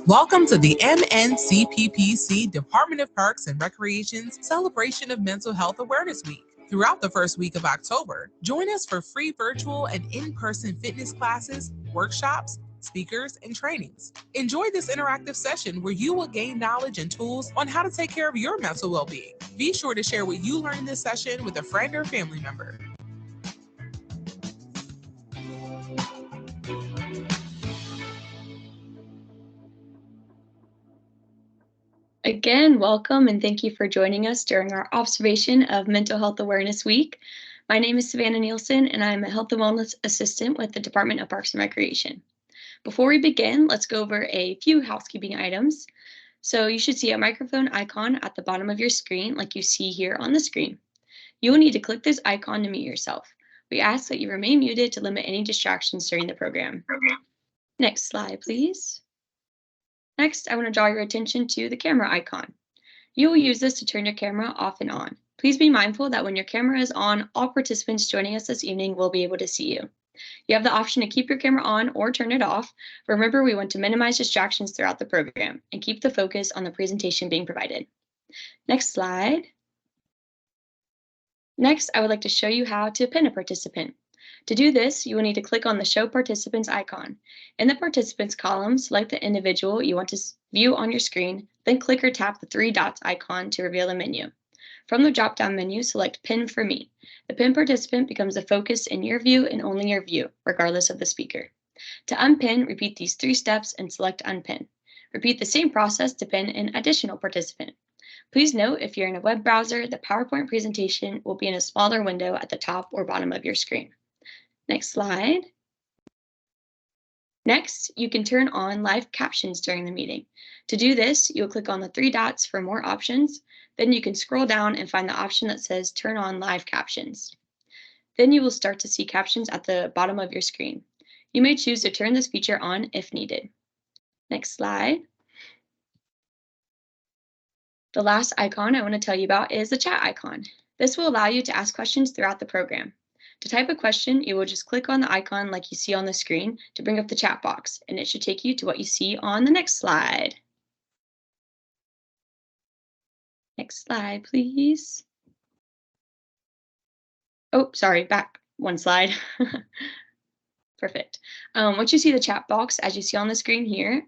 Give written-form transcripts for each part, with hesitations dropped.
Welcome to the MNCPPC Department of Parks and Recreation's celebration of Mental Health Awareness Week. Throughout the first week of October, join us for free virtual and in-person fitness classes, workshops, speakers, and trainings. Enjoy this interactive session where you will gain knowledge and tools on how to take care of your mental well-being. Be sure to share what you learned in this session with a friend or family member. Again, welcome and thank you for joining us during our observation of Mental Health Awareness Week. My name is Savannah Nielsen and I'm a Health and Wellness Assistant with the Department of Parks and Recreation. Before we begin, let's go over a few housekeeping items. So you should see a microphone icon at the bottom of your screen like you see here on the screen. You will need to click this icon to mute yourself. We ask that you remain muted to limit any distractions during the program. Next slide, please. Next, I want to draw your attention to the camera icon. You will use this to turn your camera off and on. Please be mindful that when your camera is on, all participants joining us this evening will be able to see you. You have the option to keep your camera on or turn it off. Remember, we want to minimize distractions throughout the program and keep the focus on the presentation being provided. Next slide. Next, I would like to show you how to pin a participant. To do this, you will need to click on the Show Participants icon. In the Participants column, select the individual you want to view on your screen, then click or tap the three dots icon to reveal a menu. From the drop-down menu, select Pin for Me. The pin participant becomes the focus in your view and only your view, regardless of the speaker. To unpin, repeat these 3 steps and select Unpin. Repeat the same process to pin an additional participant. Please note, if you're in a web browser, the PowerPoint presentation will be in a smaller window at the top or bottom of your screen. Next slide. Next, you can turn on live captions during the meeting. To do this, you'll click on the 3 dots for more options. Then you can scroll down and find the option that says Turn on Live Captions. Then you will start to see captions at the bottom of your screen. You may choose to turn this feature on if needed. Next slide. The last icon I want to tell you about is the chat icon. This will allow you to ask questions throughout the program. To type a question, you will just click on the icon like you see on the screen to bring up the chat box, and it should take you to what you see on the next slide. Next slide, please. Oh, sorry, back one slide. Perfect. Once you see the chat box, as you see on the screen here,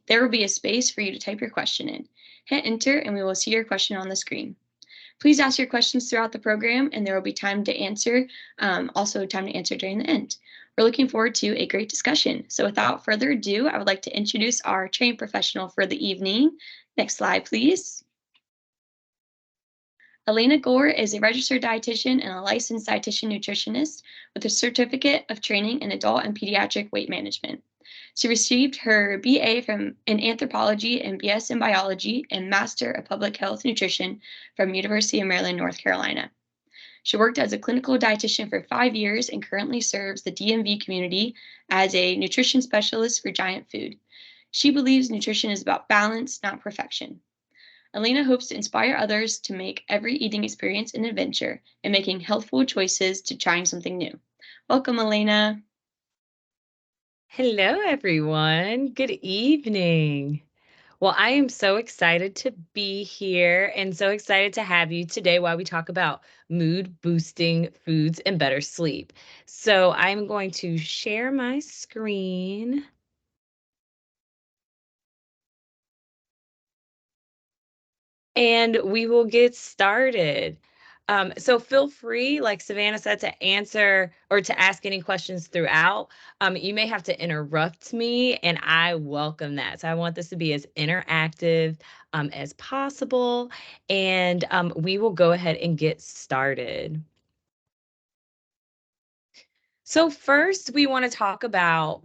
there will be a space for you to type your question in. Hit enter and we will see your question on the screen. Please ask your questions throughout the program and there will be time to answer, also time to answer during the end. We're looking forward to a great discussion. So without further ado, I would like to introduce our trained professional for the evening. Next slide, please. Elena Gore is a registered dietitian and a licensed dietitian nutritionist with a certificate of training in adult and pediatric weight management. She received her BA in anthropology and BS in biology and Master of Public Health Nutrition from University of Maryland, North Carolina. She worked as a clinical dietitian for 5 years and currently serves the DMV community as a nutrition specialist for Giant Food. She believes nutrition is about balance, not perfection. Elena hopes to inspire others to make every eating experience an adventure and making healthful choices to trying something new. Welcome, Elena. Hello, everyone. Good evening. Well, I am so excited to be here and so excited to have you today while we talk about mood boosting foods and better sleep. So I'm going to share my screen. And we will get started. So feel free, like Savannah said, to answer or to ask any questions throughout. You may have to interrupt me, and I welcome that. So I want this to be as interactive as possible, and we will go ahead and get started. So first, we want to talk about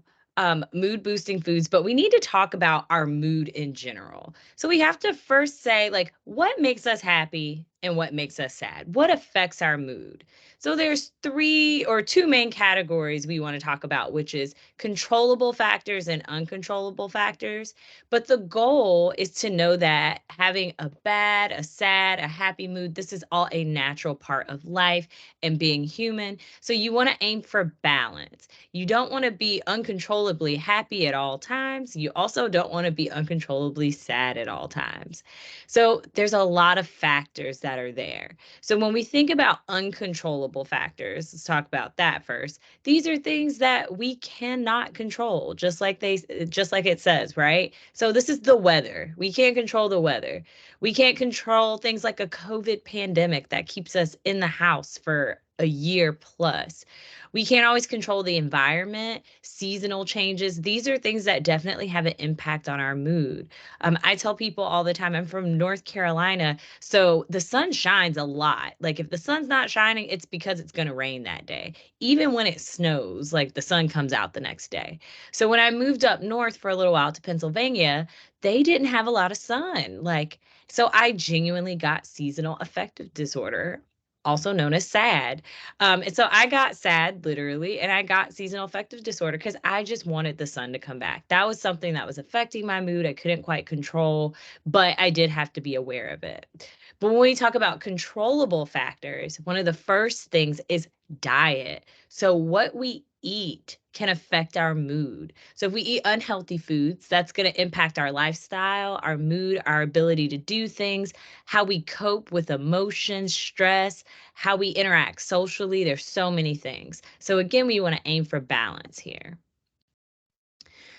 mood boosting foods, but we need to talk about our mood in general. So we have to first say, like, what makes us happy and what makes us sad. What affects our mood? So there's two main categories we want to talk about, which is controllable factors and uncontrollable factors. But the goal is to know that having a bad, a sad, a happy mood, this is all a natural part of life and being human. So you want to aim for balance. You don't want to be uncontrollably happy at all times. You also don't want to be uncontrollably sad at all times. So there's a lot of factors that are there. So when we think about uncontrollable factors, let's talk about that first. These are things that we cannot control, just like it says, right? So this is the weather. We can't control the weather. We can't control things like a COVID pandemic that keeps us in the house for a year plus. We can't always control the environment, seasonal changes. These are things that definitely have an impact on our mood. I tell people all the time, I'm from North Carolina, so the sun shines a lot. Like if the sun's not shining, it's because it's going to rain that day. Even when it snows, like the sun comes out the next day. So when I moved up north for a little while to Pennsylvania, they didn't have a lot of sun. So I genuinely got seasonal affective disorder, also known as SAD. And so I got sad, literally, and I got seasonal affective disorder because I just wanted the sun to come back. That was something that was affecting my mood. I couldn't quite control, but I did have to be aware of it. But when we talk about controllable factors, one of the first things is diet. So what we eat can affect our mood. So if we eat unhealthy foods, that's going to impact our lifestyle, our mood, our ability to do things, how we cope with emotions, stress, how we interact socially. There's so many things. So again, we want to aim for balance here.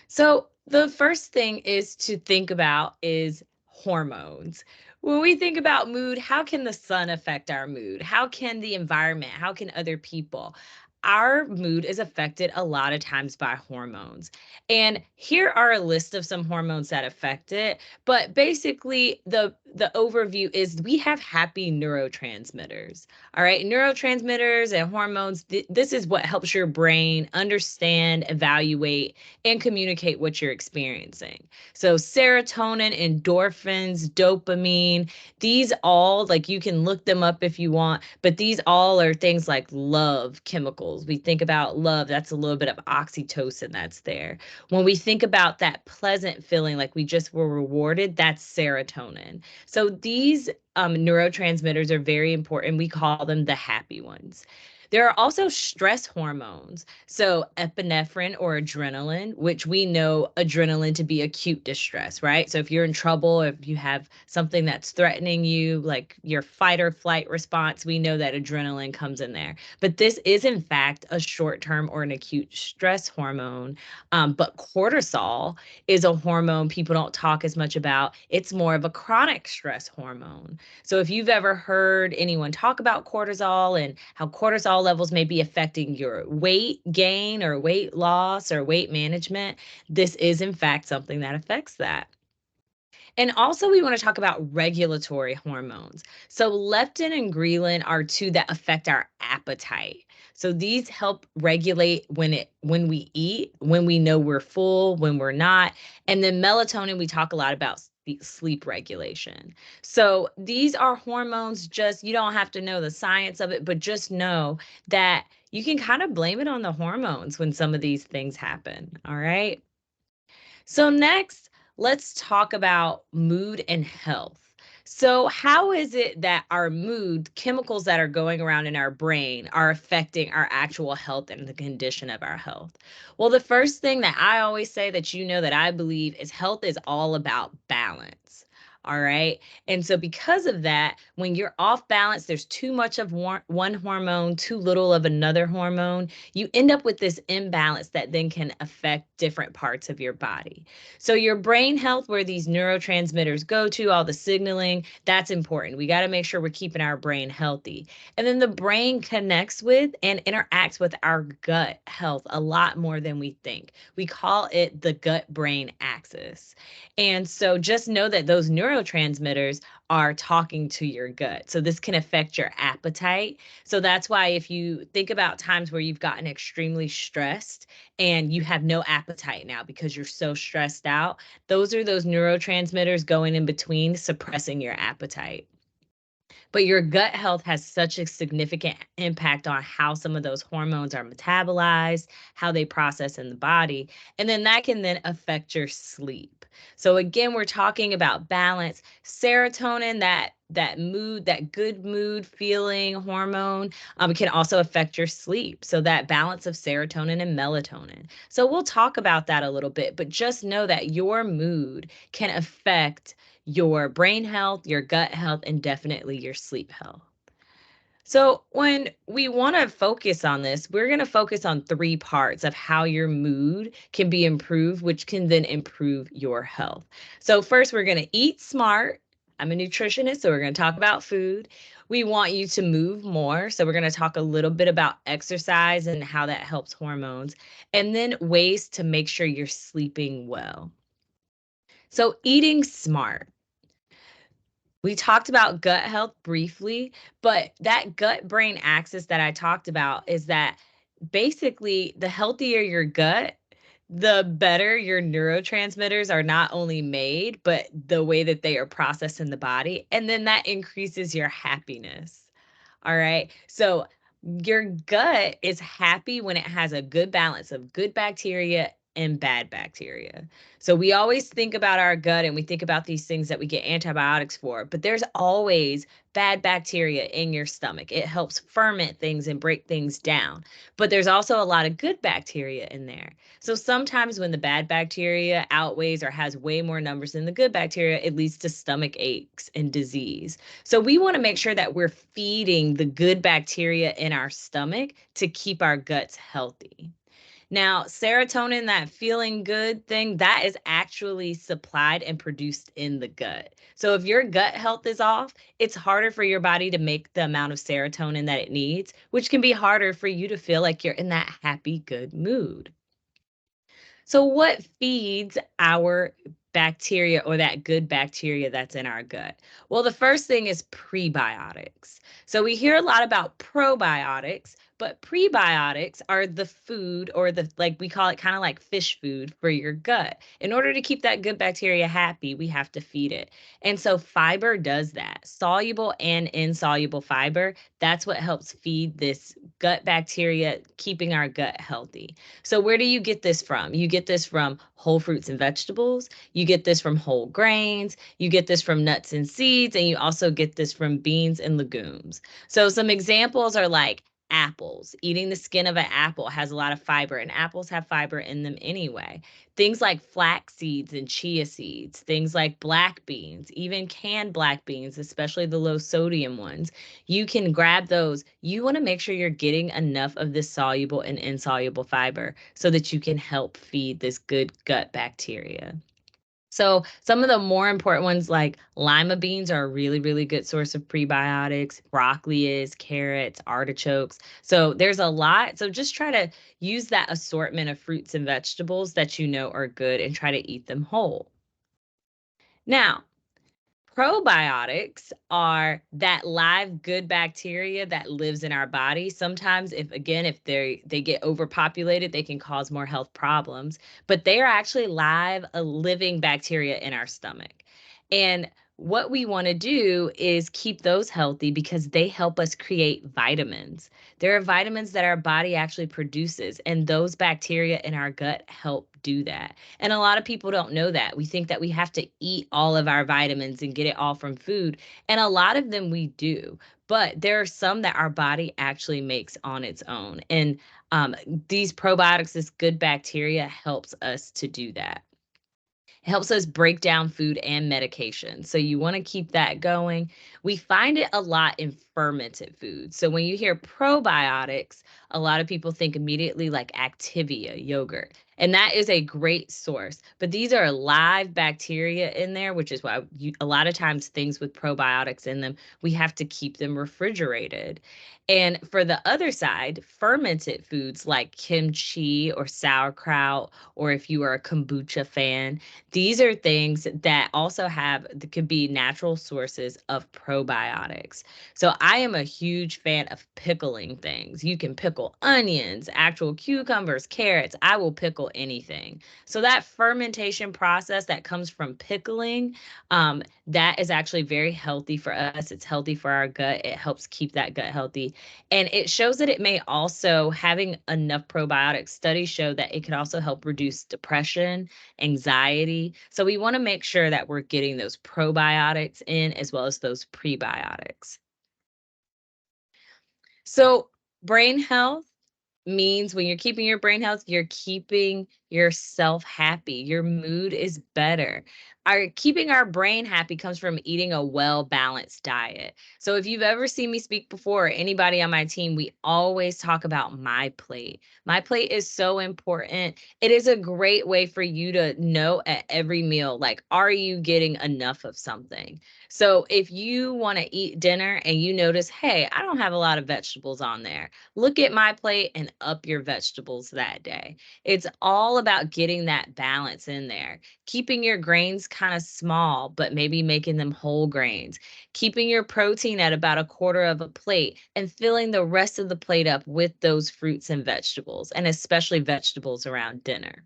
So the first thing is to think about is hormones. When we think about mood, how can the sun affect our mood? How can the environment? How can other people? Our mood is affected a lot of times by hormones. And here are a list of some hormones that affect it. But basically, the overview is we have happy neurotransmitters. All right, neurotransmitters and hormones, this is what helps your brain understand, evaluate, and communicate what you're experiencing. So serotonin, endorphins, dopamine, these all, like you can look them up if you want, but these all are things like love chemicals. We think about love, that's a little bit of oxytocin that's there. When we think about that pleasant feeling like we just were rewarded, that's serotonin. So these neurotransmitters are very important. We call them the happy ones. There are also stress hormones. So epinephrine or adrenaline, which we know adrenaline to be acute distress, right? So if you're in trouble, if you have something that's threatening you, like your fight or flight response, we know that adrenaline comes in there. But this is in fact a short-term or an acute stress hormone. But cortisol is a hormone people don't talk as much about. It's more of a chronic stress hormone. So if you've ever heard anyone talk about cortisol and how cortisol levels may be affecting your weight gain or weight loss or weight management, this is in fact something that affects that. And also we want to talk about regulatory hormones. So leptin and ghrelin are two that affect our appetite. So these help regulate when we eat, when we know we're full, when we're not. And then melatonin, we talk a lot about sleep regulation. So these are hormones, just you don't have to know the science of it, but just know that you can kind of blame it on the hormones when some of these things happen. All right. So next, let's talk about mood and health. So how is it that our mood, chemicals that are going around in our brain, are affecting our actual health and the condition of our health? Well, the first thing that I always say that that I believe is health is all about balance. All right. And so because of that, when you're off balance, there's too much of one hormone, too little of another hormone, you end up with this imbalance that then can affect different parts of your body. So your brain health, where these neurotransmitters go to, all the signaling, that's important. We got to make sure we're keeping our brain healthy. And then the brain connects with and interacts with our gut health a lot more than we think. We call it the gut-brain axis. And so just know that those neurotransmitters are talking to your gut. So this can affect your appetite. So that's why if you think about times where you've gotten extremely stressed and you have no appetite now because you're so stressed out, those are those neurotransmitters going in between suppressing your appetite. But your gut health has such a significant impact on how some of those hormones are metabolized, how they process in the body, and then that can then affect your sleep. So again, we're talking about balance. Serotonin, that mood, that good mood feeling hormone, can also affect your sleep. So that balance of serotonin and melatonin. So we'll talk about that a little bit, but just know that your mood can affect your brain health, your gut health, and definitely your sleep health. So when we want to focus on this, we're going to focus on 3 parts of how your mood can be improved, which can then improve your health. So first, we're going to eat smart. I'm a nutritionist, so we're going to talk about food. We want you to move more. So we're going to talk a little bit about exercise and how that helps hormones, and then ways to make sure you're sleeping well. So eating smart. We talked about gut health briefly, but that gut brain axis that I talked about is that basically the healthier your gut, the better your neurotransmitters are not only made, but the way that they are processed in the body. And then that increases your happiness. All right. So your gut is happy when it has a good balance of good bacteria and bad bacteria. So we always think about our gut and we think about these things that we get antibiotics for, but there's always bad bacteria in your stomach. It helps ferment things and break things down. But there's also a lot of good bacteria in there. So sometimes when the bad bacteria outweighs or has way more numbers than the good bacteria, it leads to stomach aches and disease. So we want to make sure that we're feeding the good bacteria in our stomach to keep our guts healthy. Now, serotonin, that feeling good thing, that is actually supplied and produced in the gut. So if your gut health is off, it's harder for your body to make the amount of serotonin that it needs, which can be harder for you to feel like you're in that happy, good mood. So what feeds our bacteria or that good bacteria that's in our gut? Well, the first thing is prebiotics. So we hear a lot about probiotics, but prebiotics are the food, or the, like we call it, kind of like fish food for your gut. In order to keep that good bacteria happy, we have to feed it. And so fiber does that. Soluble and insoluble fiber, that's what helps feed this gut bacteria, keeping our gut healthy. So where do you get this from? You get this from whole fruits and vegetables. You get this from whole grains. You get this from nuts and seeds. And you also get this from beans and legumes. So some examples are like apples. Eating the skin of an apple has a lot of fiber, and apples have fiber in them anyway. Things like flax seeds and chia seeds, things like black beans, even canned black beans, especially the low sodium ones. You can grab those. You want to make sure you're getting enough of this soluble and insoluble fiber so that you can help feed this good gut bacteria. So some of the more important ones, like lima beans, are a really, really good source of prebiotics. Broccoli is, carrots, artichokes. So there's a lot. So just try to use that assortment of fruits and vegetables that you know are good and try to eat them whole. Now, probiotics are that live good bacteria that lives in our body. Sometimes if they get overpopulated, they can cause more health problems, but they are actually live, a living bacteria in our stomach. And what we want to do is keep those healthy because they help us create vitamins. There are vitamins that our body actually produces, and those bacteria in our gut help do that. And a lot of people don't know that. We think that we have to eat all of our vitamins and get it all from food. And a lot of them we do. But there are some that our body actually makes on its own. And these probiotics, this good bacteria, helps us to do that. It helps us break down food and medication. So you want to keep that going. We find it a lot in fermented foods. So when you hear probiotics, a lot of people think immediately like Activia yogurt. And that is a great source. But these are live bacteria in there, which is why a lot of times things with probiotics in them, we have to keep them refrigerated. And for the other side, fermented foods like kimchi or sauerkraut, or if you are a kombucha fan, these are things that also could be natural sources of probiotics. So I am a huge fan of pickling things. You can pickle pickle onions, actual cucumbers, carrots. I will pickle anything. So that fermentation process that comes from pickling, that is actually very healthy for us. It's healthy for our gut. It helps keep that gut healthy. And it shows that it may also, having enough probiotics, studies show that it could also help reduce depression, anxiety. So we want to make sure that we're getting those probiotics in as well as those prebiotics. So brain health means when you're keeping your brain health, you're keeping yourself happy. Your mood is better. Our keeping our brain happy comes from eating a well-balanced diet. So if you've ever seen me speak before, or anybody on my team, we always talk about my plate. My plate is so important. It is a great way for you to know at every meal, like, are you getting enough of something? So if you want to eat dinner and you notice, hey, I don't have a lot of vegetables on there, look at my plate and up your vegetables that day. It's all about getting that balance in there, keeping your grains kind of small, but maybe making them whole grains, keeping your protein at about a quarter of a plate and filling the rest of the plate up with those fruits and vegetables, and especially vegetables around dinner.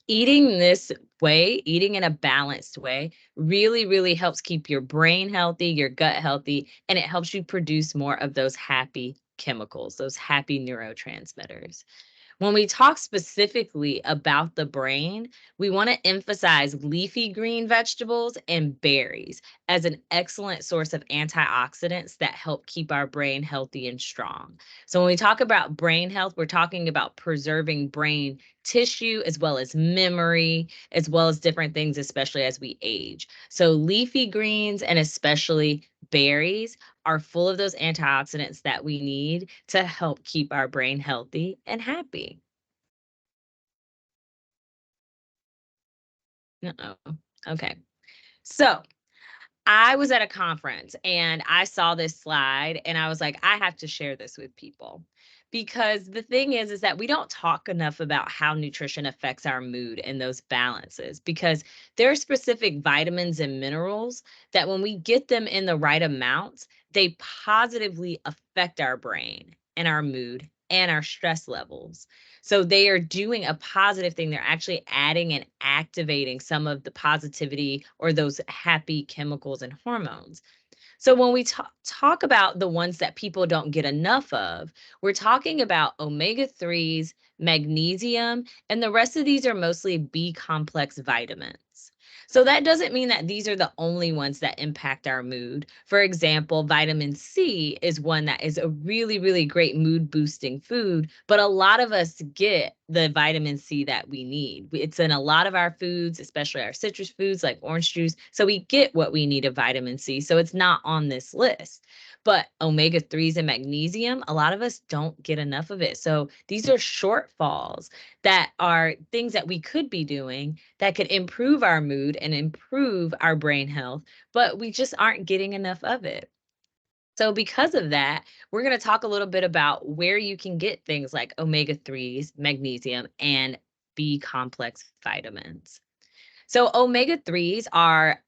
Eating this way, eating in a balanced way, really, really helps keep your brain healthy, your gut healthy, and it helps you produce more of those happy chemicals, those happy neurotransmitters. When we talk specifically about the brain, we want to emphasize leafy green vegetables and berries as an excellent source of antioxidants that help keep our brain healthy and strong. So, when we talk about brain health, we're talking about preserving brain tissue as well as memory, as well as different things, especially as we age. So, leafy greens and especially berries are full of those antioxidants that we need to help keep our brain healthy and happy. Uh-oh. Okay. So I was at a conference and I saw this slide and I was like, I have to share this with people. Because the thing is that we don't talk enough about how nutrition affects our mood and those balances. Because there are specific vitamins and minerals that when we get them in the right amounts, they positively affect our brain and our mood and our stress levels. So they are doing a positive thing. They're actually adding and activating some of the positivity or those happy chemicals and hormones. So when we talk about the ones that people don't get enough of, we're talking about omega 3s, magnesium, and the rest of these are mostly B complex vitamins. So that doesn't mean that these are the only ones that impact our mood. For example, vitamin C is one that is a really, really great mood boosting food, but a lot of us get the vitamin C that we need. It's in a lot of our foods, especially our citrus foods like orange juice. So we get what we need of vitamin C. So it's not on this list. But omega 3s and magnesium, a lot of us don't get enough of it. So these are shortfalls that are things that we could be doing that could improve our mood and improve our brain health, but we just aren't getting enough of it. So, because of that, we're going to talk a little bit about where you can get things like omega 3s, magnesium, and B complex vitamins. So omega 3s are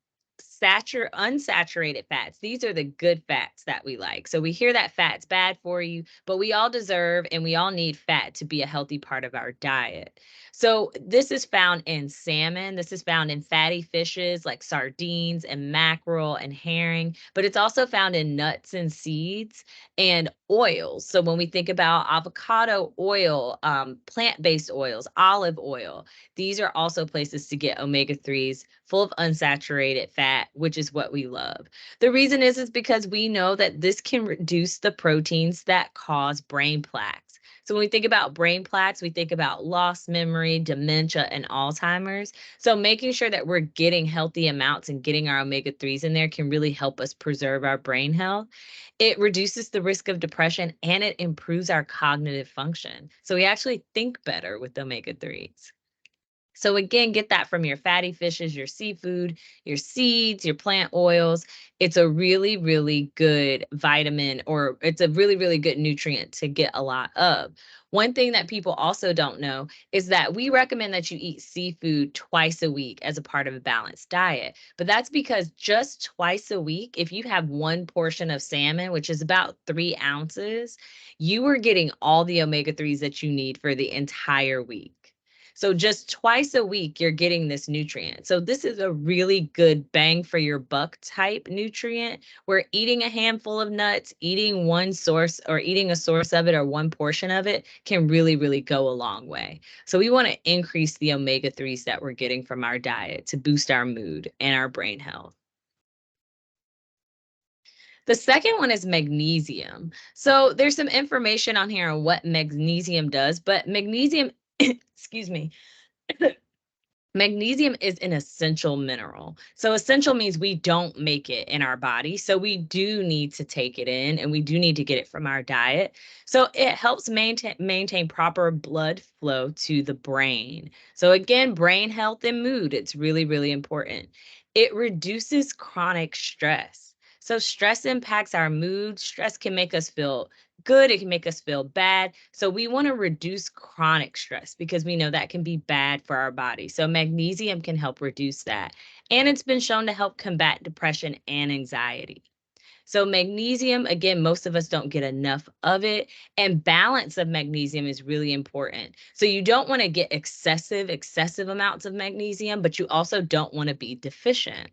unsaturated fats. These are the good fats that we like. So we hear that fat's bad for you, but we all deserve and we all need fat to be a healthy part of our diet. So this is found in salmon. This is found in fatty fishes like sardines and mackerel and herring, but it's also found in nuts and seeds and oils. So when we think about avocado oil, plant-based oils, olive oil, these are also places to get omega 3s full of unsaturated fat, which is what we love. The reason is because we know that this can reduce the proteins that cause brain plaques. So when we think about brain plaques, we think about lost memory, dementia, and Alzheimer's. So making sure that we're getting healthy amounts and getting our omega 3s in there can really help us preserve our brain health. It reduces the risk of depression and it improves our cognitive function. So we actually think better with omega 3s. So again, get that from your fatty fishes, your seafood, your seeds, your plant oils. It's a really, really good vitamin, or it's a really, really good nutrient to get a lot of. One thing that people also don't know is that we recommend that you eat seafood twice a week as a part of a balanced diet. But that's because just twice a week, if you have one portion of salmon, which is about 3 ounces, you are getting all the omega-3s that you need for the entire week. So just twice a week, you're getting this nutrient. So this is a really good bang for your buck type nutrient, where eating a handful of nuts, eating one source or eating a source of it or one portion of it can really, really go a long way. So we want to increase the omega-3s that we're getting from our diet to boost our mood and our brain health. The second one is magnesium. So there's some information on here on what magnesium does, but magnesium, excuse me, magnesium is an essential mineral. So essential means we don't make it in our body. So we do need to take it in, and we do need to get it from our diet. So it helps maintain proper blood flow to the brain. So again, brain health and mood, it's really, really important. It reduces chronic stress. So stress impacts our mood. Stress can make us feel good, it can make us feel bad. So we want to reduce chronic stress because we know that can be bad for our body. So magnesium can help reduce that. And it's been shown to help combat depression and anxiety. So magnesium, again, most of us don't get enough of it, and balance of magnesium is really important. So you don't want to get excessive amounts of magnesium, but you also don't want to be deficient.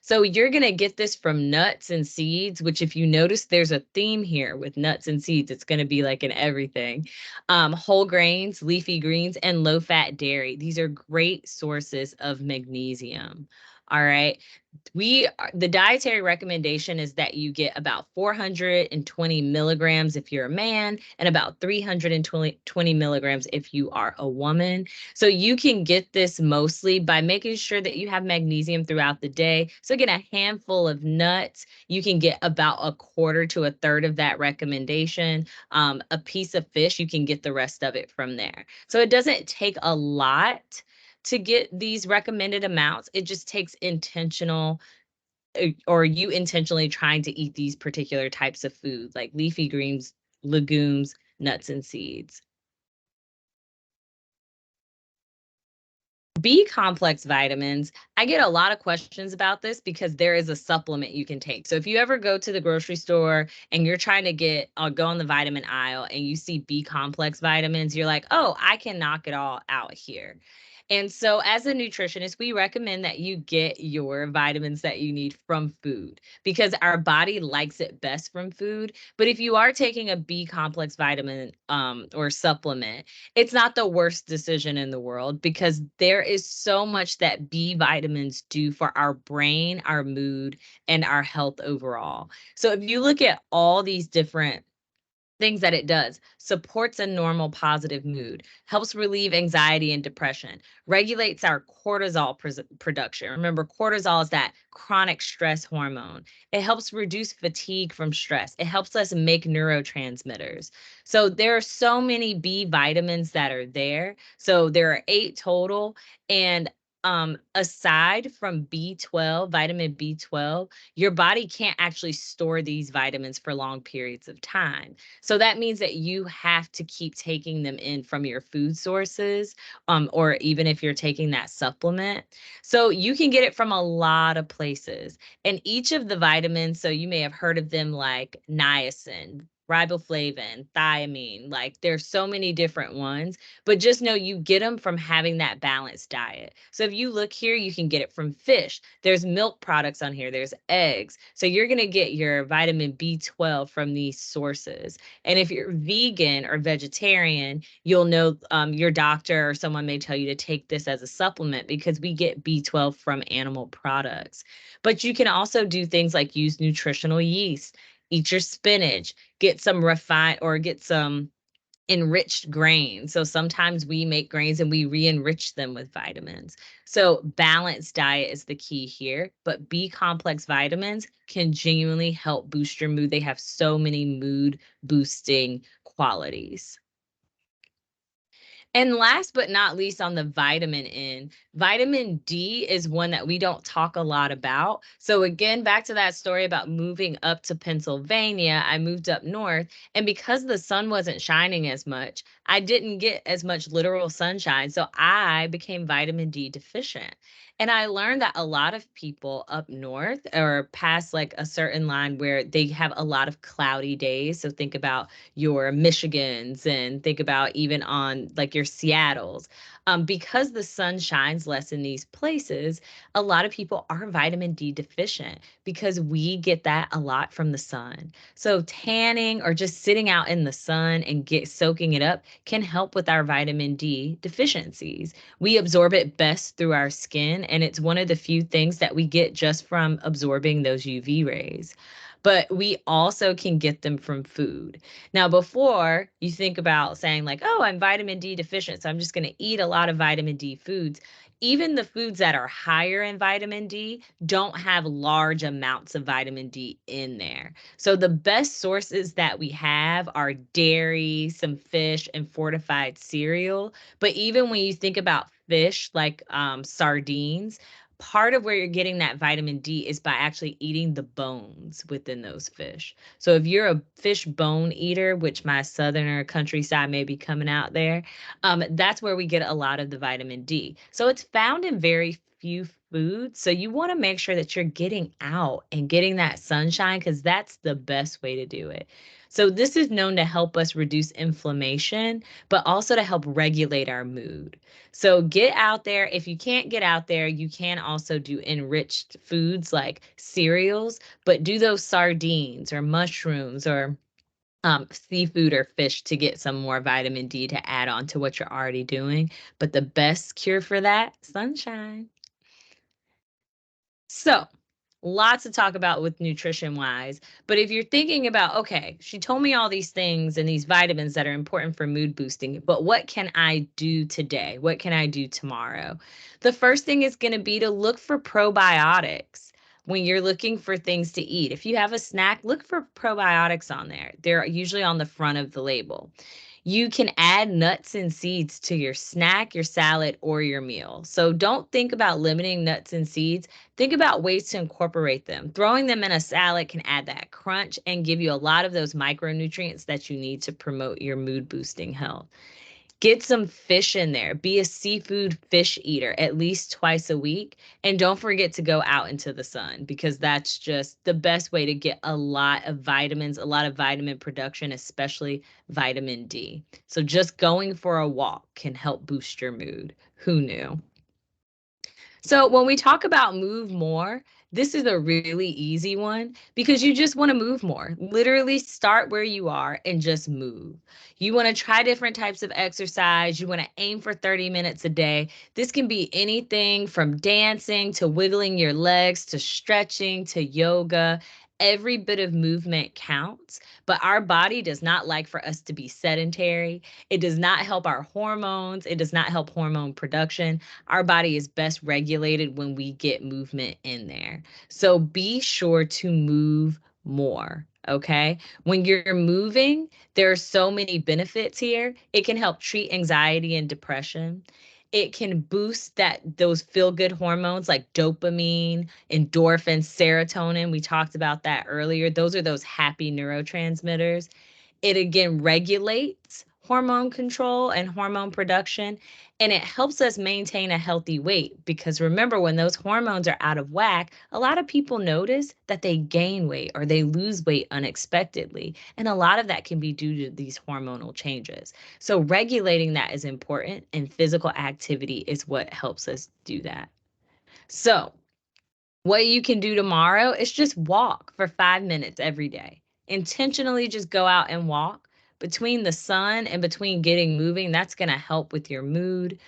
So you're going to get this from nuts and seeds, which, if you notice, there's a theme here with nuts and seeds. It's going to be like in everything. Whole grains, leafy greens, and low-fat dairy. These are great sources of magnesium. All right. The dietary recommendation is that you get about 420 milligrams if you're a man, and about 320 milligrams if you are a woman. So you can get this mostly by making sure that you have magnesium throughout the day. So again, a handful of nuts, you can get about a quarter to a third of that recommendation. A piece of fish, you can get the rest of it from there. So it doesn't take a lot to get these recommended amounts. It just takes intentional, or you intentionally trying to eat these particular types of food, like leafy greens, legumes, nuts, and seeds. B complex vitamins, I get a lot of questions about this because there is a supplement you can take. So if you ever go to the grocery store and you're trying to go on the vitamin aisle and you see B complex vitamins, you're like, oh, I can knock it all out here. And so as a nutritionist, we recommend that you get your vitamins that you need from food because our body likes it best from food. But if you are taking a B complex vitamin or supplement, it's not the worst decision in the world because there is so much that B vitamins do for our brain, our mood, and our health overall. So if you look at all these different things that it does: supports a normal positive mood, helps relieve anxiety and depression, regulates our cortisol production. Remember, cortisol is that chronic stress hormone. It helps reduce fatigue from stress. It helps us make neurotransmitters. So there are so many B vitamins that are there. So there are 8 total. And aside from B12, vitamin B12, your body can't actually store these vitamins for long periods of time. So that means that you have to keep taking them in from your food sources, or even if you're taking that supplement. So you can get it from a lot of places. And each of the vitamins, so you may have heard of them like niacin, riboflavin, thiamine, like there's so many different ones, but just know you get them from having that balanced diet. So if you look here, you can get it from fish. There's milk products on here, there's eggs. So you're going to get your vitamin B12 from these sources. And if you're vegan or vegetarian, you'll know your doctor or someone may tell you to take this as a supplement because we get B12 from animal products. But you can also do things like use nutritional yeast, eat your spinach, get some refined or get some enriched grains. So sometimes we make grains and we re-enrich them with vitamins. So balanced diet is the key here, but B complex vitamins can genuinely help boost your mood. They have so many mood boosting qualities. And last but not least, on the vitamin end, vitamin D is one that we don't talk a lot about. So again, back to that story about moving up to Pennsylvania, I moved up north, and because the sun wasn't shining as much, I didn't get as much literal sunshine. So I became vitamin D deficient. And I learned that a lot of people up north or past like a certain line where they have a lot of cloudy days. So think about your Michigans and think about even on like your Seattles. Because the sun shines less in these places, a lot of people are vitamin D deficient because we get that a lot from the sun. So tanning or just sitting out in the sun and get soaking it up can help with our vitamin D deficiencies. We absorb it best through our skin, and it's one of the few things that we get just from absorbing those UV rays. But we also can get them from food. Now, before you think about saying like, oh, I'm vitamin D deficient, so I'm just going to eat a lot of vitamin D foods, even the foods that are higher in vitamin D don't have large amounts of vitamin D in there. So the best sources that we have are dairy, some fish, and fortified cereal. But even when you think about fish like sardines, part of where you're getting that vitamin D is by actually eating the bones within those fish. So if you're a fish bone eater, which my southerner countryside may be coming out there, that's where we get a lot of the vitamin D. So it's found in very few foods. So you want to make sure that you're getting out and getting that sunshine because that's the best way to do it. So this is known to help us reduce inflammation, but also to help regulate our mood. So get out there. If you can't get out there, you can also do enriched foods like cereals, but do those sardines or mushrooms or seafood or fish to get some more vitamin D to add on to what you're already doing. But the best cure for that, sunshine. So, lots to talk about with nutrition wise. But if you're thinking about, okay, she told me all these things and these vitamins that are important for mood boosting, but what can I do today? What can I do tomorrow? The first thing is going to be to look for probiotics when you're looking for things to eat. If you have a snack, look for probiotics on there. They're usually on the front of the label. You can add nuts and seeds to your snack, your salad, or your meal. So don't think about limiting nuts and seeds. Think about ways to incorporate them. Throwing them in a salad can add that crunch and give you a lot of those micronutrients that you need to promote your mood boosting health. Get some fish in there. Be a seafood fish eater at least twice a week. And don't forget to go out into the sun because that's just the best way to get a lot of vitamins, a lot of vitamin production, especially vitamin D. So just going for a walk can help boost your mood. Who knew? So when we talk about move more, this is a really easy one because you just want to move more. Literally start where you are and just move. You want to try different types of exercise. You want to aim for 30 minutes a day. This can be anything from dancing to wiggling your legs to stretching to yoga. Every bit of movement counts, but our body does not like for us to be sedentary. It does not help our hormones. It does not help hormone production. Our body is best regulated when we get movement in there. So be sure to move more. Okay. When you're moving, there are so many benefits here. It can help treat anxiety and depression. It can boost those feel-good hormones like dopamine, endorphins, serotonin. We talked about that earlier. Those are those happy neurotransmitters. It again regulates hormone control and hormone production, and it helps us maintain a healthy weight because remember, when those hormones are out of whack, a lot of people notice that they gain weight or they lose weight unexpectedly. And a lot of that can be due to these hormonal changes. So regulating that is important, and physical activity is what helps us do that. So what you can do tomorrow is just walk for 5 minutes every day. Intentionally just go out and walk between the sun and between getting moving. That's going to help with your mood.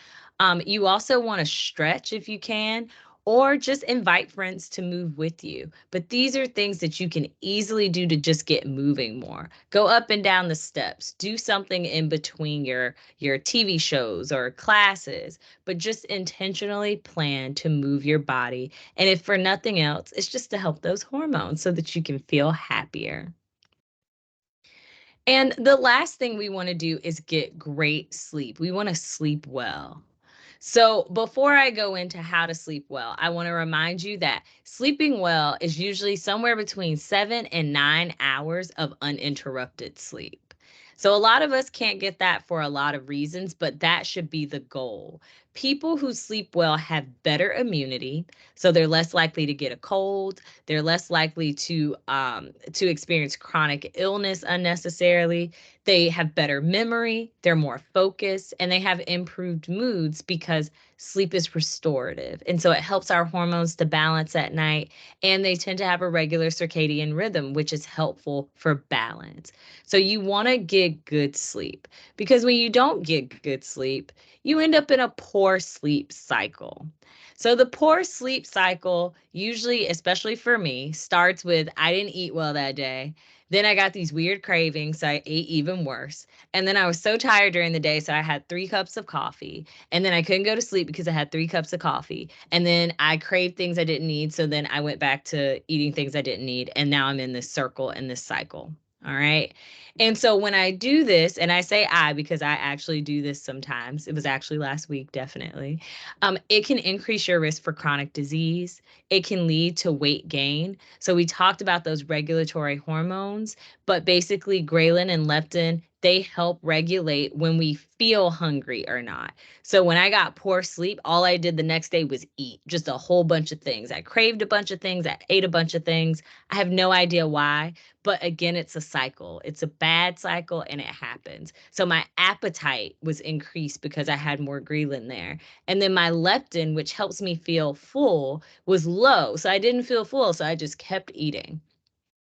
You also want to stretch if you can, or just invite friends to move with you. But these are things that you can easily do to just get moving more. Go up and down the steps. Do something in between your TV shows or classes, but just intentionally plan to move your body. And if for nothing else, it's just to help those hormones so that you can feel happier. And the last thing we want to do is get great sleep. We want to sleep well. So before I go into how to sleep well, I want to remind you that sleeping well is usually somewhere between 7 and 9 hours of uninterrupted sleep. So a lot of us can't get that for a lot of reasons, but that should be the goal. People who sleep well have better immunity, so they're less likely to get a cold. They're less likely to experience chronic illness unnecessarily. They have better memory, they're more focused, and they have improved moods because sleep is restorative. And so it helps our hormones to balance at night, and they tend to have a regular circadian rhythm, which is helpful for balance. So you want to get good sleep, because when you don't get good sleep, you end up in a poor sleep cycle. So the poor sleep cycle, usually, especially for me, starts with I didn't eat well that day. Then I got these weird cravings, so I ate even worse. And then I was so tired during the day, so I had 3 cups of coffee. And then I couldn't go to sleep because I had 3 cups of coffee. And then I craved things I didn't need, so then I went back to eating things I didn't need. And now I'm in this circle and this cycle. All right. And so when I do this, and I say I because I actually do this sometimes, it was actually last week, definitely, it can increase your risk for chronic disease. It can lead to weight gain. So we talked about those regulatory hormones, but basically ghrelin and leptin, they help regulate when we feel hungry or not. So when I got poor sleep, all I did the next day was eat just a whole bunch of things. I craved a bunch of things. I ate a bunch of things. I have no idea why. But again, it's a cycle. It's a bad cycle and it happens. So my appetite was increased because I had more ghrelin there. And then my leptin, which helps me feel full, was low. So I didn't feel full. So I just kept eating.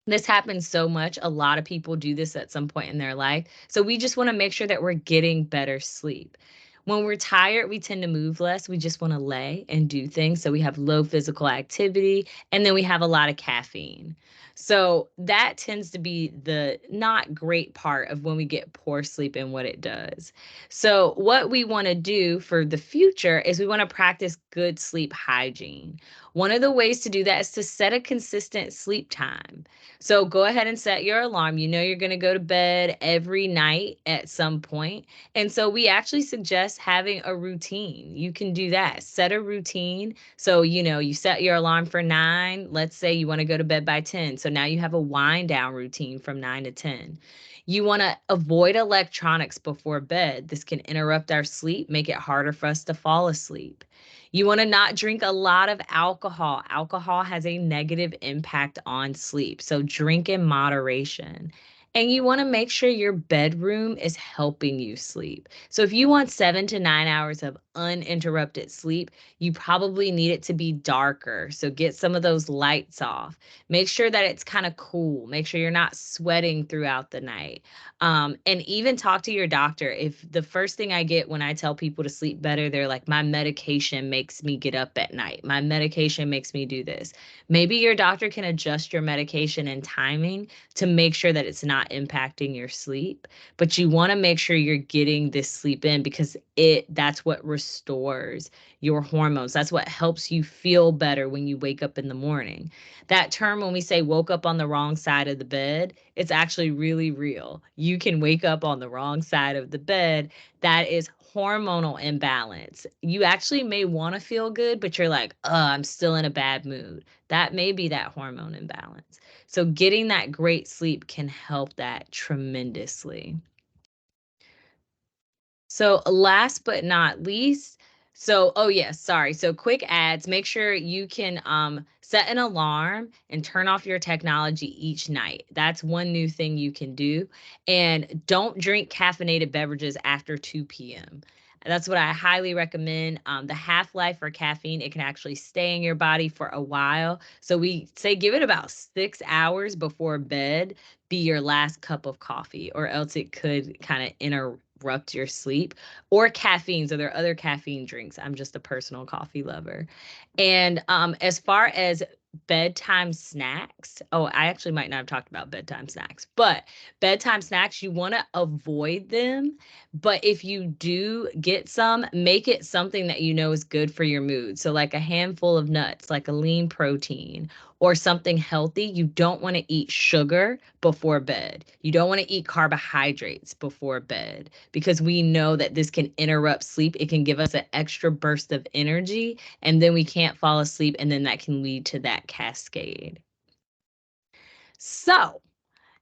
This happens so much. A lot of people do this at some point in their life. So we just want to make sure that we're getting better sleep. When we're tired, we tend to move less. We just want to lay and do things. So we have low physical activity, and then we have a lot of caffeine. So that tends to be the not great part of when we get poor sleep and what it does. So what we want to do for the future is we want to practice good sleep hygiene. One of the ways to do that is to set a consistent sleep time. So go ahead and set your alarm. You know you're going to go to bed every night at some point. And so we actually suggest having a routine. You can do that. Set a routine. So, you set your alarm for 9. Let's say you want to go to bed by 10. So now you have a wind down routine from 9 to 10. You want to avoid electronics before bed. This can interrupt our sleep, make it harder for us to fall asleep. You want to not drink a lot of alcohol. Alcohol has a negative impact on sleep, so drink in moderation. And you want to make sure your bedroom is helping you sleep. So if you want 7 to 9 hours of uninterrupted sleep, you probably need it to be darker. So get some of those lights off. Make sure that it's kind of cool. Make sure you're not sweating throughout the night. And even talk to your doctor. If the first thing I get when I tell people to sleep better, they're like, my medication makes me get up at night. My medication makes me do this. Maybe your doctor can adjust your medication and timing to make sure that it's not impacting your sleep, but you want to make sure you're getting this sleep in because that's what restores your hormones. That's what helps you feel better when you wake up in the morning. That term, when we say woke up on the wrong side of the bed, it's actually really real. You can wake up on the wrong side of the bed. That is hormonal imbalance. You actually may want to feel good, but you're like, I'm still in a bad mood. That may be that hormone imbalance. So getting that great sleep can help that tremendously. So last but not least, oh yes, sorry. So quick ads, make sure you can set an alarm and turn off your technology each night. That's one new thing you can do. And don't drink caffeinated beverages after 2 p.m. That's what I highly recommend. The half-life for caffeine, it can actually stay in your body for a while. So we say give it about 6 hours before bed, be your last cup of coffee, or else it could kind of interrupt your sleep. Or caffeine. So there are other caffeine drinks. I'm just a personal coffee lover. And as far as bedtime snacks, I actually might not have talked about bedtime snacks, but bedtime snacks, you want to avoid them. But if you do get some, make it something that you know is good for your mood. So like a handful of nuts, like a lean protein, or something healthy, you don't want to eat sugar before bed. You don't want to eat carbohydrates before bed because we know that this can interrupt sleep. It can give us an extra burst of energy, and then we can't fall asleep, and then that can lead to that cascade. So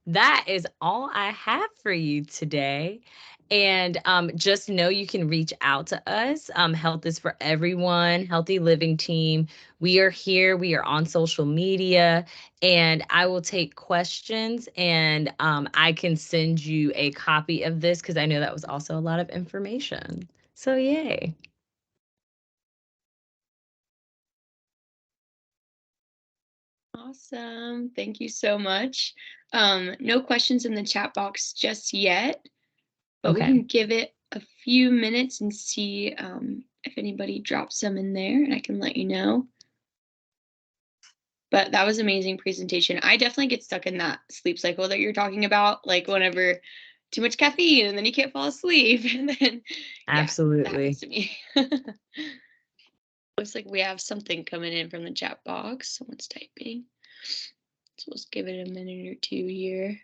that is all I have for you today. And just know you can reach out to us. Health is for Everyone, Healthy Living Team. We are here. We are on social media. And I will take questions, and I can send you a copy of this because I know that was also a lot of information. So yay. Awesome. Thank you so much. No questions in the chat box just yet, but we Okay. can give it a few minutes and see if anybody drops some in there, and I can let you know. But that was an amazing presentation. I definitely get stuck in that sleep cycle that you're talking about, like whenever too much caffeine and then you can't fall asleep. And then, yeah, that Absolutely. happens to me. Looks like we have something coming in from the chat box. Someone's typing. So let's give it a minute or two here.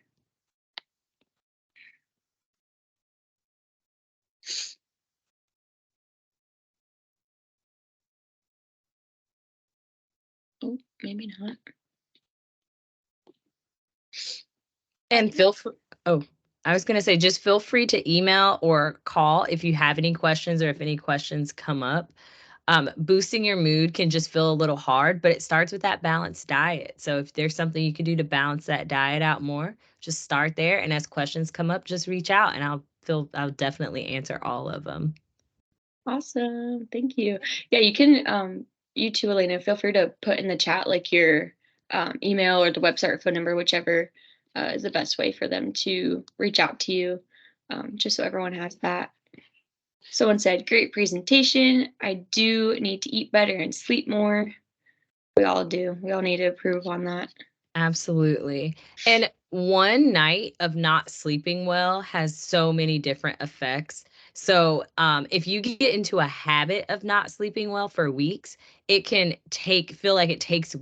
Oh, maybe not. And feel free. Oh, I was going to say, just feel free to email or call if you have any questions or if any questions come up. Boosting your mood can just feel a little hard, but it starts with that balanced diet. So if there's something you can do to balance that diet out more, just start there. And as questions come up, just reach out and I'll definitely answer all of them. Awesome. Thank you. Yeah, you can, you too, Elena, feel free to put in the chat like your email or the website or phone number, whichever is the best way for them to reach out to you, just so everyone has that. Someone said, great presentation. I do need to eat better and sleep more. We all do. We all need to improve on that. Absolutely. And one night of not sleeping well has so many different effects. So, if you get into a habit of not sleeping well for weeks, it can feel like it takes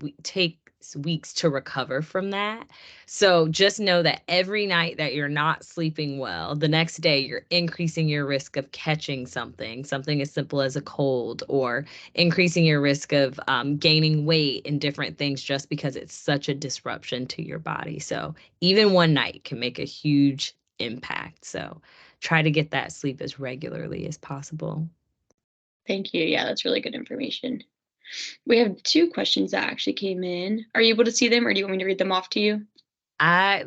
weeks to recover from that. So, just know that every night that you're not sleeping well, the next day you're increasing your risk of catching something as simple as a cold, or increasing your risk of gaining weight and different things just because it's such a disruption to your body. So even one night can make a huge impact. So try to get that sleep as regularly as possible. Thank you. Yeah, that's really good information. We have 2 questions that actually came in. Are you able to see them, or do you want me to read them off to you? I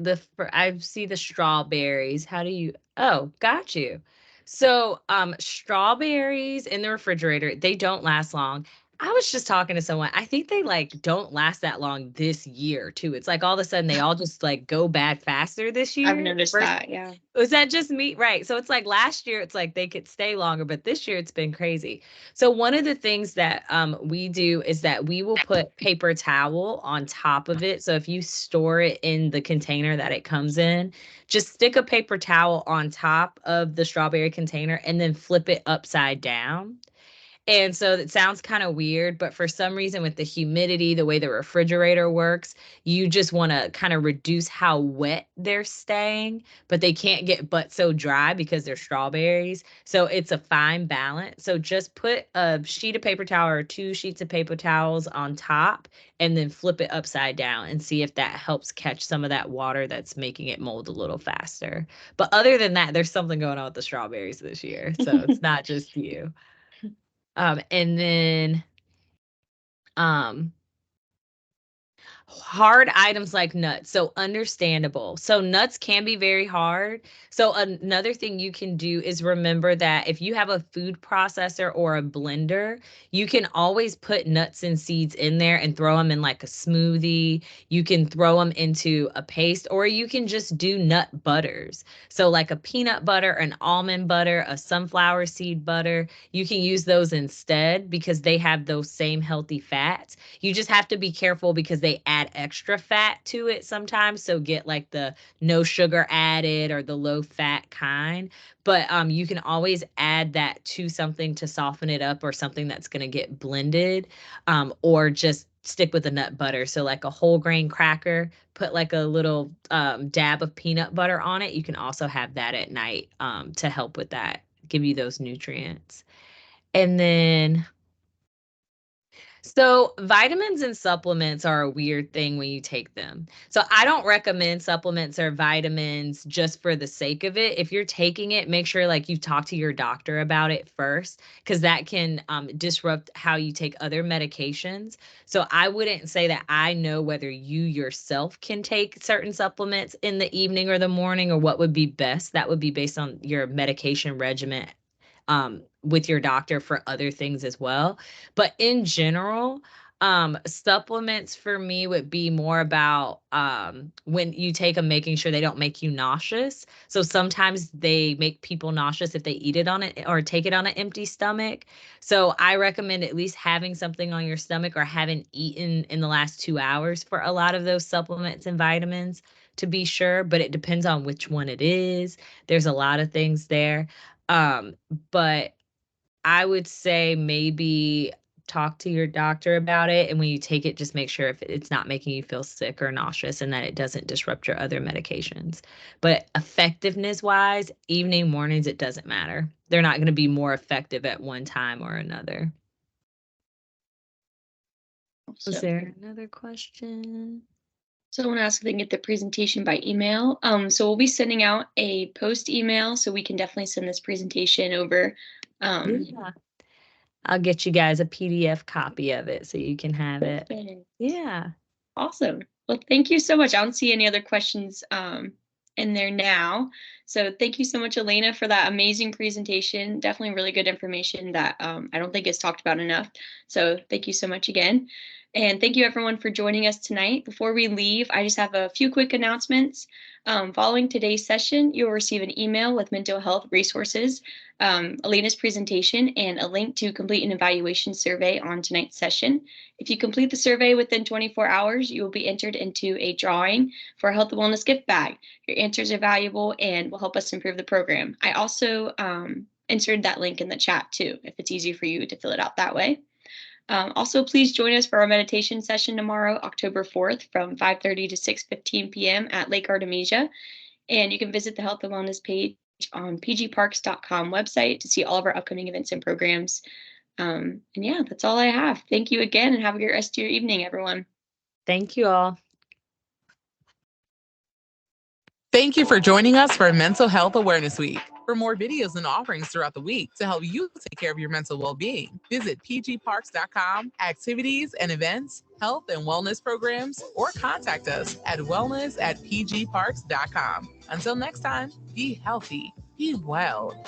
see the strawberries. How do you? Oh, got you. So, strawberries in the refrigerator, they don't last long. I was just talking to someone. I think they like don't last that long this year too. It's like all of a sudden they all just like go bad faster this year. I've noticed that, yeah. Was that just me? Right. So it's like last year, it's like they could stay longer, but this year it's been crazy. So one of the things that we do is that we will put paper towel on top of it. So if you store it in the container that it comes in, just stick a paper towel on top of the strawberry container and then flip it upside down. And so it sounds kind of weird, but for some reason with the humidity, the way the refrigerator works, you just want to kind of reduce how wet they're staying, but they can't get but so dry because they're strawberries. So it's a fine balance. So just put a sheet of paper towel or 2 sheets of paper towels on top and then flip it upside down and see if that helps catch some of that water that's making it mold a little faster. But other than that, there's something going on with the strawberries this year. So it's not just you. And then hard items like nuts. So understandable. So nuts can be very hard. So another thing you can do is remember that if you have a food processor or a blender, you can always put nuts and seeds in there and throw them in like a smoothie. You can throw them into a paste, or you can just do nut butters. So like a peanut butter, an almond butter, a sunflower seed butter, you can use those instead because they have those same healthy fats. You just have to be careful because they add extra fat to it sometimes. So get like the no sugar added or the low fat kind. But you can always add that to something to soften it up, or something that's going to get blended, or just stick with the nut butter. So like a whole grain cracker, put like a little dab of peanut butter on it. You can also have that at night to help with that, give you those nutrients. And then, so vitamins and supplements are a weird thing when you take them. So I don't recommend supplements or vitamins just for the sake of it. If you're taking it, make sure like you talk to your doctor about it first, because that can disrupt how you take other medications. So I wouldn't say that I know whether you yourself can take certain supplements in the evening or the morning or what would be best. That would be based on your medication regimen with your doctor for other things as well. But in general, supplements for me would be more about when you take them, making sure they don't make you nauseous. So sometimes they make people nauseous if they eat it on it or take it on an empty stomach. So I recommend at least having something on your stomach or having eaten in the last 2 hours for a lot of those supplements and vitamins to be sure, but it depends on which one it is. There's a lot of things there. But I would say maybe talk to your doctor about it. And when you take it, just make sure if it's not making you feel sick or nauseous and that it doesn't disrupt your other medications. But effectiveness wise, evening, mornings, it doesn't matter. They're not going to be more effective at one time or another. Was there another question? So I want to ask if they can get the presentation by email. So we'll be sending out a post email, so we can definitely send this presentation over. Yeah. I'll get you guys a PDF copy of it so you can have it. Yeah. Awesome. Well, thank you so much. I don't see any other questions in there now. So thank you so much, Elena, for that amazing presentation. Definitely really good information that I don't think is talked about enough. So thank you so much again. And thank you everyone for joining us tonight. Before we leave, I just have a few quick announcements. Following today's session, you'll receive an email with mental health resources, Elena's presentation, and a link to complete an evaluation survey on tonight's session. If you complete the survey within 24 hours, you will be entered into a drawing for a health and wellness gift bag. Your answers are valuable and will help us improve the program. I also inserted that link in the chat too, if it's easier for you to fill it out that way. Also, please join us for our meditation session tomorrow, October 4th, from 5:30 to 6:15 p.m. at Lake Artemisia. And you can visit the Health and Wellness page on pgparks.com website to see all of our upcoming events and programs. And yeah, that's all I have. Thank you again, and have a great rest of your evening, everyone. Thank you all. Thank you for joining us for Mental Health Awareness Week. For more videos and offerings throughout the week to help you take care of your mental well-being, visit pgparks.com, activities and events, health and wellness programs, or contact us at wellness@pgparks.com. Until next time, be healthy, be well.